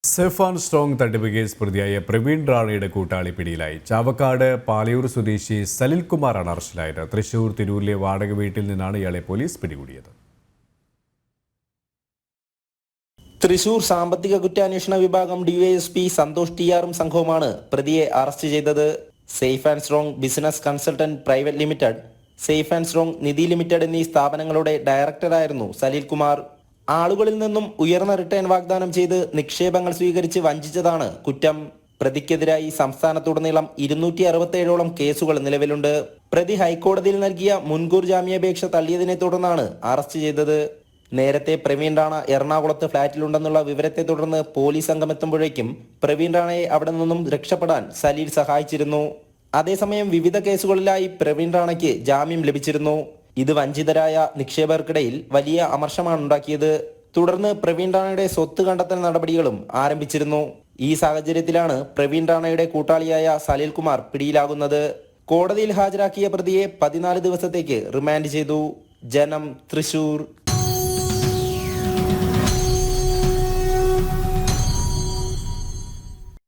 Safe and strong തട്ടിപ്പ് case പ്രതിയായ പ്രവീൺ റാണയുടെ കൂട്ടാളി പിടിയിലായി. ചാവക്കാട് പാലയൂർ സ്വദേശി സലിൽകുമാറാണ് അറസ്റ്റിലായത്. തൃശൂർ തിരൂരിലെ വാടക വീട്ടിൽ നിന്നാണ് ഇയാളെ പോലീസ് പിടികൂടിയത്. തൃശൂർ സാമ്പത്തിക കുറ്റാന്വേഷണ വിഭാഗം ഡിവൈഎസ്പി സന്തോഷ് ടിആറും സംഘവുമാണ് പ്രതിയെ അറസ്റ്റ് ചെയ്തത്. Safe and strong business consultant private limited, safe and strong Nidhi limited എന്നീ സ്ഥാപനങ്ങളുടെ ഡയറക്ടറായിരുന്നു സലിൽകുമാർ. ആളുകളിൽ നിന്നും ഉയർന്ന റിട്ടേൺ വാഗ്ദാനം ചെയ്ത് നിക്ഷേപങ്ങൾ സ്വീകരിച്ച് വഞ്ചിച്ചതാണ് കുറ്റം. പ്രതിക്കെതിരായി സംസ്ഥാനത്തുടനീളം 267ഓളം കേസുകൾ നിലവിലുണ്ട്. പ്രതി ഹൈക്കോടതിയിൽ നൽകിയ മുൻകൂർ ജാമ്യാപേക്ഷ തള്ളിയതിനെ തുടർന്നാണ് അറസ്റ്റ് ചെയ്തത്. നേരത്തെ പ്രവീൺ റാണ എറണാകുളത്ത് ഫ്ളാറ്റിലുണ്ടെന്നുള്ള വിവരത്തെ തുടർന്ന് പോലീസ് സംഘം എത്തുമ്പോഴേക്കും പ്രവീൺ റാണയെ അവിടെ നിന്നും രക്ഷപ്പെടാൻ സലീൽ സഹായിച്ചിരുന്നു. അതേസമയം വിവിധ കേസുകളിലായി പ്രവീൺ റാണയ്ക്ക് ജാമ്യം ലഭിച്ചിരുന്നു. ഇത് വഞ്ചിതരായ നിക്ഷേപകർക്കിടയിൽ വലിയ അമർഷമാണ് ഉണ്ടാക്കിയത്. തുടർന്ന് പ്രവീൺ റാണയുടെ സ്വത്ത് കണ്ടെത്തൽ നടപടികളും ആരംഭിച്ചിരുന്നു. ഈ സാഹചര്യത്തിലാണ് പ്രവീൺ റാണയുടെ കൂട്ടാളിയായ സലിൽകുമാർ പിടിയിലാകുന്നത്. കോടതിയിൽ ഹാജരാക്കിയ പ്രതിയെ 14 ദിവസത്തേക്ക് റിമാൻഡ് ചെയ്തു. ജനം, തൃശൂർ.